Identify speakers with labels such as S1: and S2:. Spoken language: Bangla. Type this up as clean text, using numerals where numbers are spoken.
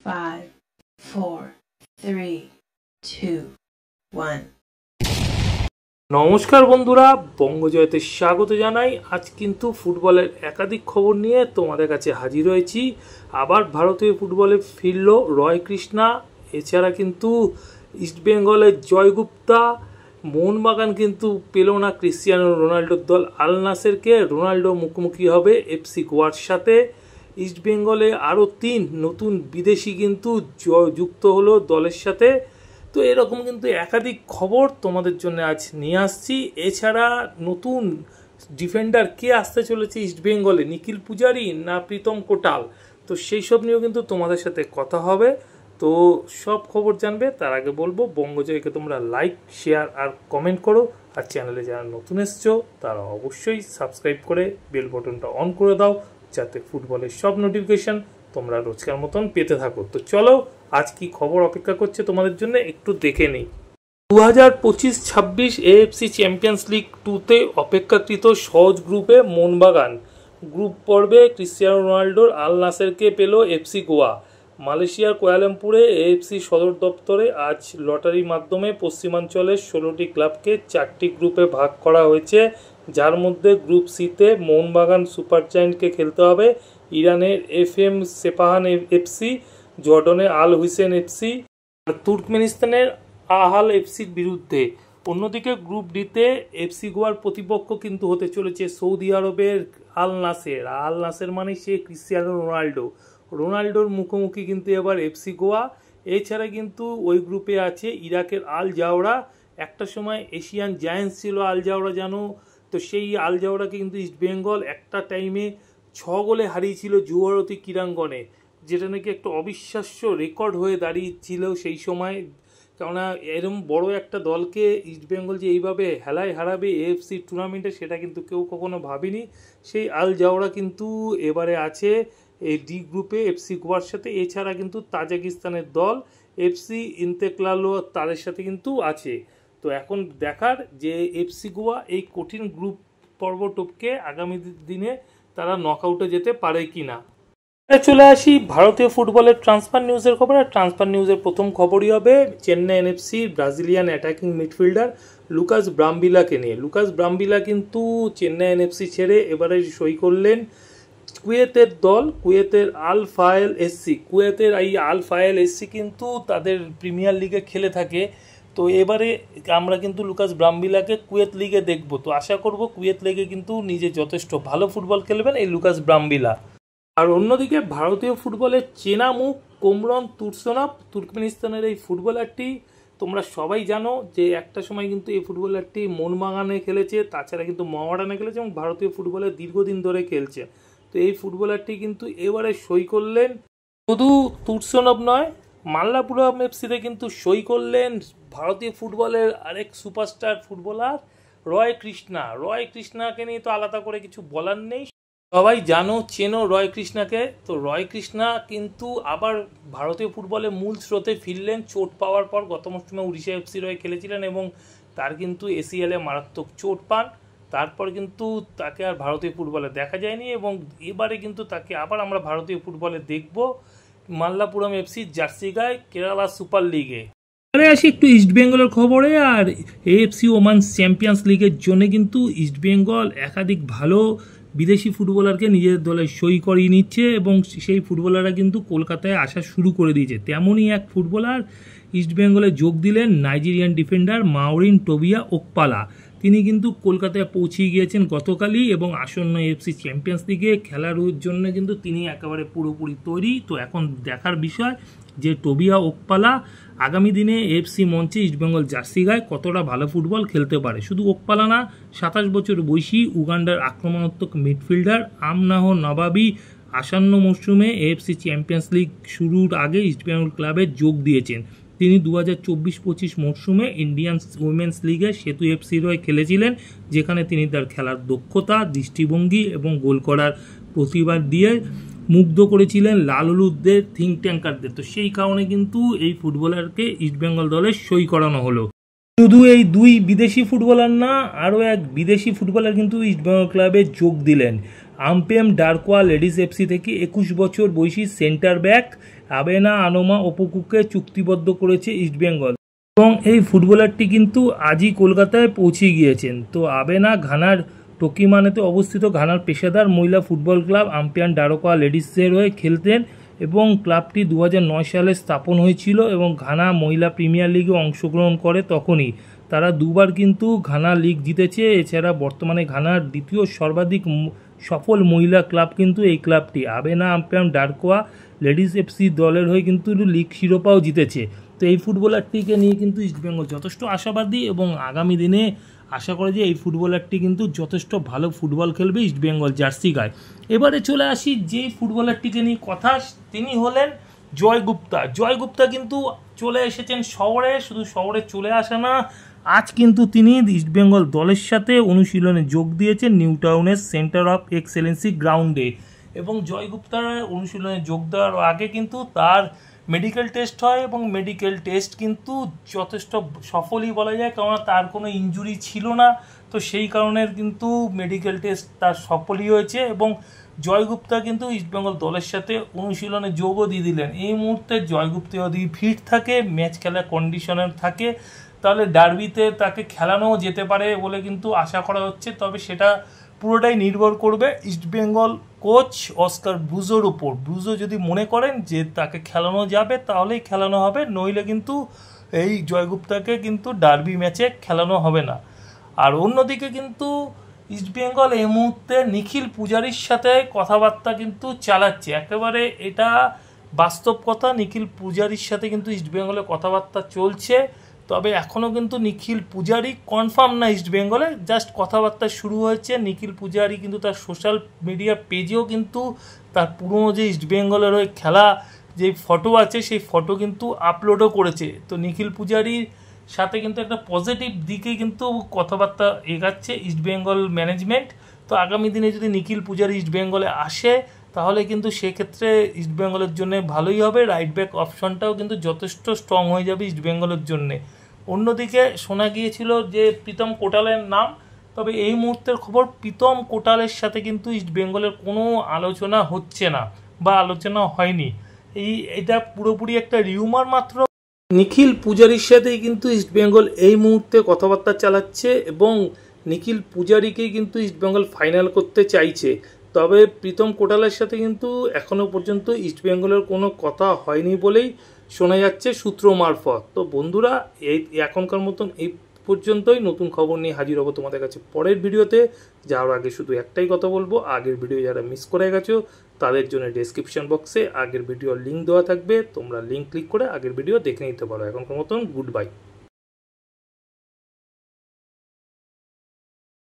S1: 5, 4, 3, 2, 1.
S2: নমস্কার বন্ধুরা, বঙ্গজয়তে স্বাগত জানাই। আজ কিন্তু ফুটবলের একাধিক খবর নিয়ে তোমাদের কাছে হাজির হয়েছি। আবার ভারতীয় ফুটবলে ফিরল রয় কৃষ্ণা। এছাড়া কিন্তু ইস্টবেঙ্গলের জয়গুপ্তা। মোহনবাগান কিন্তু পেল না ক্রিস্টিয়ানো রোনাল্ডোর দল আল নাসেরকে। রোনাল্ডো মুখোমুখি হবে এফসি গোয়ার সাথে। ইস্টবেঙ্গলে আরও 3 নতুন বিদেশি কিন্তু যুক্ত হলো দলের সাথে। তো এরকম কিন্তু একাধিক খবর তোমাদের জন্য আজ নিয়ে আসছি। এছাড়া নতুন ডিফেন্ডার কে আসতে চলেছে ইস্টবেঙ্গলে, নিখিল পূজারি না প্রীতম কোটাল, তো সেই সব নিয়েও কিন্তু তোমাদের সাথে কথা হবে। তো সব খবর জানবে তার আগে বলবো বঙ্গজয়কে তোমরা লাইক, শেয়ার আর কমেন্ট করো। আর চ্যানেলে যারা নতুন এসছো তারা অবশ্যই সাবস্ক্রাইব করে বেল বটনটা অন করে দাও, যাতে ফুটবলের সব নোটিফিকেশান তোমরা রোজকার মতন পেতে থাকো। তো চলো, আজ কি খবর অপেক্ষা করছে তোমাদের জন্য একটু দেখে নিই। 2025-26 এএফসি চ্যাম্পিয়ন্স লিগ 2তে অপেক্ষাকৃত সহজ গ্রুপে মোহনবাগান। গ্রুপ পর্বে ক্রিস্টিয়ানো রোনাল্ডোর আল নাসেরকে পেল এফসি গোয়া। মালয়েশিয়ার কুয়ালালামপুরে এএফসি সদর দপ্তরে আজ লটারির মাধ্যমে পশ্চিমাঞ্চলের 16টি ক্লাবকে 4টি গ্রুপে ভাগ করা হয়েছে, যার মধ্যে গ্রুপ সিতে মোহনবাগান সুপার জায়ান্টকে খেলতে হবে ইরানের FM সেপাহান এফসি, জর্ডনের আল হুসেন এফসি আর তুর্কমেনিস্তানের আহাল এফসির বিরুদ্ধে। অন্যদিকে গ্রুপ ডিতে এফসি গোয়ার প্রতিপক্ষ কিন্তু হতে চলেছে সৌদি আরবের আল নাসের। আল নাসের মানে সে ক্রিস্টিয়ানো রোনাল্ডোর মুখোমুখি কিন্তু এবার এফসি গোয়া। এছাড়া কিন্তু ওই গ্রুপে আছে ইরাকের আল জাওরা। একটা সময় এশিয়ান জায়ান্টস ছিল আল জাওরা, জানো তো। সেই আল জাওরাকে কিন্তু ইস্টবেঙ্গল একটা টাইমে 6 গোলে হারিয়েছিল জুয়ারতি ক্রীড়াঙ্গনে, যেটা নাকি একটা অবিশ্বাস্য রেকর্ড হয়ে দাঁড়িয়েছিল সেই সময়। কেননা এরকম বড় একটা দলকে ইস্টবেঙ্গল যে এইভাবে হেলায় হারাবে এএফসি টুর্নামেন্টে, সেটা কিন্তু কেউ কখনো ভাবেনি। সেই আল জাওরা কিন্তু এবারে আছে এই ডি গ্রুপে এফসি গোয়ার সাথে। এছাড়া কিন্তু তাজিকিস্তানের দল এফসি ইন্তেকলালো তাদের সাথে কিন্তু আছে। তো এখন দেখার যে এফসি গোয়া এই কঠিন গ্রুপ পর্ব টপকে আগামী দিনে তারা নকআউটে যেতে পারে কি না। চলে আসি ভারতীয় ফুটবলের ট্রান্সফার নিউজের খবর। আর ট্রান্সফার নিউজের প্রথম খবরই হবে Chennai NFC Brazilian attacking midfielder Lucas ব্রাম্বিলাকে নিয়ে। লুকাস ব্রাম্বিলা কিন্তু চেন্নাই এনএফসি ছেড়ে এবারে সই করলেন কুয়েতের দল, কুয়েতের আল ফায়েল এসসি। কুয়েতের এই আল ফায়েল এসসি কিন্তু তাদের প্রিমিয়ার লিগে খেলে থাকে। তো এবারে আমরা কিন্তু লুকাস ব্রাম্বিলাকে কুয়েত লিগে দেখবো। তো আশা করব কুয়েত লিগে কিন্তু নিজে যথেষ্ট ভালো ফুটবল খেলবেন এই লুকাস ব্রাম্বিলা। আর অন্যদিকে ভারতীয় ফুটবলের চেনা মুখ কোমরন তুর্সনভ, তুর্কমেনিস্তানের এই ফুটবলারটি তোমরা সবাই জানো যে একটা সময় কিন্তু এই ফুটবলারটি মোহনবাগানে খেলেছে, তাছাড়া কিন্তু মোহামেডানে খেলেছে এবং ভারতীয় ফুটবলে দীর্ঘদিন ধরে খেলছে। তো এই ফুটবলারটি কিন্তু এবারে সই করলেন। শুধু তুর্সনভ নয়, মাল্লাপুরম এফসিতে কিন্তু সই করলেন ভারতীয় ফুটবলের আরেক সুপারস্টার ফুটবলার রয় কৃষ্ণাকে নিয়ে তো আলাদা করে কিছু বলার নেই, সবাই জানো চেনো রয় কৃষ্ণাকে। তো রয় কৃষ্ণা কিন্তু আবার ভারতীয় ফুটবলে মূল স্রোতে ফিরলেন চোট পাওয়ার পর। গত মৌসুমে উড়িষ্যা এফসির হয়ে খেলেছিলেন এবং তার কিন্তু এসিএলে মারাত্মক চোট পান। তারপর কিন্তু তাকে আর ভারতীয় ফুটবলে দেখা যায়নি এবং এবারে কিন্তু তাকে আবার আমরা ভারতীয় ফুটবলে দেখব মাল্লাপুরম এফসির জার্সি গায়ে কেরালা সুপার লিগে। এবারে আসি একটু ইস্টবেঙ্গলের খবরে। আর এএফসি ওমান চ্যাম্পিয়ন্স লিগের জন্য কিন্তু ইস্টবেঙ্গল একাধিক ভালো বিদেশি ফুটবলারকে নিজেদের দলে সই করিয়ে নিচ্ছে এবং সেই ফুটবলাররা কিন্তু কলকাতায় আসা শুরু করে দিয়েছে। তেমনই এক ফুটবলার ইস্টবেঙ্গলে যোগ দিলেন নাইজেরিয়ান ডিফেন্ডার মাওরিন টোবিয়া ওকপালা। তিনি কিন্তু কলকাতায় পৌঁছে গিয়েছেন গতকালই এবং আসন্ন এএফসি চ্যাম্পিয়ন্স লিগে খেলার জন্য কিন্তু তিনি একেবারে পুরোপুরি তৈরি। তো এখন দেখার বিষয় যে টোবিয়া ওকপালা আগামী দিনে এএফসি মঞ্চে ইস্টবেঙ্গল জার্সি গায়ে কতটা ভালো ফুটবল খেলতে পারে। শুধু ওকপালা না, 27 বছর বয়সী উগান্ডার আক্রমণাত্মক মিডফিল্ডার আমনাহ নবাবি আসন্ন মরশুমে এএফসি চ্যাম্পিয়ন্স লিগ শুরুর আগে ইস্টবেঙ্গল ক্লাবে যোগ দিয়েছেন। তিনি 2024-25 মরশুমে ইন্ডিয়ান উইমেন্স লিগে সেতু এফসির হয়ে খেলেছিলেন, যেখানে তিনি তার খেলার দক্ষতা, দৃষ্টিভঙ্গি এবং গোল করার প্রতিভা দিয়ে মুগ্ধ করেছিলেন লাল হলুদদের থিঙ্ক ট্যাঙ্কারদের। তো সেই কারণে কিন্তু এই ফুটবলারকে ইস্টবেঙ্গল দলে সই করানো হলো। শুধু এই 2 বিদেশি ফুটবলার না, আরও এক বিদেশি ফুটবলার কিন্তু ইস্টবেঙ্গল ক্লাবে যোগ দিলেন। আম্পেম ডারকোয়া লেডিস এফসি থেকে 21 বছর বয়সী সেন্টার ব্যাক আবেনা আনোমা ওপুকুকে চুক্তিবদ্ধ করেছে ইস্টবেঙ্গল এবং এই ফুটবলারটি কিন্তু আজই কলকাতায় পৌঁছে গিয়েছেন। তো আবেনা ঘানার টোকিমানেতে অবস্থিত ঘানার পেশাদার মহিলা ফুটবল ক্লাব আম্পিয়ান ডারোকা লেডিসের হয়ে খেলতেন এবং ক্লাবটি 2009 সালে স্থাপন হয়েছিল এবং ঘানা মহিলা প্রিমিয়ার লিগে অংশগ্রহণ করে তখনই। তারা দুবার কিন্তু ঘানা লিগ জিতেছে। এছাড়া বর্তমানে ঘানার দ্বিতীয় সর্বাধিক সফল মহিলা ক্লাব কিন্তু এই ক্লাবটি। আবেনা আম্পিয়ান ডারকোয়া লেডিস এফসি দলের হয়ে কিন্তু লিগ শিরোপাও জিতেছে। তো এই ফুটবলারটিকে নিয়ে কিন্তু ইস্টবেঙ্গল যথেষ্ট আশাবাদী এবং আগামী দিনে আশা করে যে এই ফুটবলারটি কিন্তু যথেষ্ট ভালো ফুটবল খেলবে ইস্টবেঙ্গল জার্সি গায়ে। এবারে চলে আসি যে ফুটবলারটিকে নিয়ে কথা, তিনি হলেন জয় গুপ্তা। জয় গুপ্তা কিন্তু চলে এসেছেন শহরে, শুধু শহরে চলে আসা না, আজ কিন্তু তিনি ইস্টবেঙ্গল দলের সাথে অনুশীলনে যোগ দিয়েছেন নিউ টাউনের সেন্টার অফ এক্সেলেন্সি গ্রাউন্ডে। এবং জয় গুপ্তার অনুশীলনে যোগ দেওয়ার আগে কিন্তু তার মেডিকেল টেস্ট হয় এবং মেডিকেল টেস্ট কিন্তু যথেষ্ট সফলই বলা যায়, কারণ তার কোনো ইনজুরি ছিল না। তো সেই কারণের কিন্তু মেডিকেল টেস্ট তার সফলই হয়েছে এবং জয়গুপ্তা কিন্তু ইস্টবেঙ্গল দলের সাথে অনুশীলনে যোগও দিয়ে দিলেন। এই মুহূর্তে জয়গুপ্তা যদি ফিট থাকে, ম্যাচ খেলার কন্ডিশনে থাকে, তাহলে ডার্বিতে তাকে খেলানোও যেতে পারে বলে কিন্তু আশা করা হচ্ছে। তবে সেটা পুরোটাই নির্ভর করবে ইস্টবেঙ্গল কোচ অস্কার ব্রুজোর উপর। ব্রুজো যদি মনে করেন যে তাকে খেলানো যাবে তাহলেই খেলানো হবে, নইলে কিন্তু এই জয়গুপ্তাকে কিন্তু ডার্বি ম্যাচে খেলানো হবে না। আর অন্যদিকে কিন্তু ইস্টবেঙ্গল এই মুহূর্তে নিখিল পূজারির সাথে কথাবার্তা কিন্তু চালাচ্ছে। একেবারে এটা বাস্তব কথা, নিখিল পূজারির সাথে কিন্তু ইস্টবেঙ্গলে কথাবার্তা চলছে। তবে এখনও কিন্তু নিখিল পূজারি কনফার্ম না ইস্টবেঙ্গলে, জাস্ট কথাবার্তা শুরু হয়েছে। নিখিল পূজারি কিন্তু তার সোশ্যাল মিডিয়া পেজেও কিন্তু তার পুরনো যে ইস্টবেঙ্গলের ওই খেলা যে ফটো আছে সেই ফটো কিন্তু আপলোডও করেছে। তো নিখিল পূজারির সাথে কিন্তু একটা পজিটিভ দিকে কিন্তু কথাবার্তা এগাচ্ছে ইস্টবেঙ্গল ম্যানেজমেন্ট। তো আগামী দিনে যদি নিখিল পূজারি ইস্টবেঙ্গলে আসে তাহলে কিন্তু সেক্ষেত্রে ইস্টবেঙ্গলের জন্য ভালোই হবে। রাইট ব্যাক অপশনটাও কিন্তু যথেষ্ট স্ট্রং হয়ে যাবে ইস্টবেঙ্গলের জন্যে। অন্যদিকে শোনা গিয়েছিল যে প্রীতম কোটালের নাম, তবে এই মুহূর্তের খবর প্রীতম কোটালের সাথে কিন্তু ইস্টবেঙ্গলের কোনো আলোচনা হচ্ছে না বা আলোচনা হয়নি। এটা পুরোপুরি একটা রিউমার মাত্র। নিখিল পূজারির সাথেই কিন্তু ইস্টবেঙ্গল এই মুহূর্তে কথাবার্তা চালাচ্ছে এবং নিখিল পূজারিকেই কিন্তু ইস্টবেঙ্গল ফাইনাল করতে চাইছে। তবে প্রীতম কোটালের সাথে কিন্তু এখনও পর্যন্ত ইস্টবেঙ্গলের কোনো কথা হয়নি বলেই শোনা যাচ্ছে সূত্র মারফত। তো বন্ধুরা, এই এখনকার মতন এই পর্যন্তই। নতুন খবর নিয়ে হাজির হবো তোমাদের কাছে পরের ভিডিওতে। যাওয়ার আগে শুধু একটাই কথা বলবো, আগের ভিডিও যারা মিস করে গেছো তাদের জন্য ডেসক্রিপশন বক্সে আগের ভিডিওর লিঙ্ক দেওয়া থাকবে, তোমরা লিঙ্ক ক্লিক করে আগের ভিডিও দেখে নিতে পারো। এখনকার মতন গুড বাই।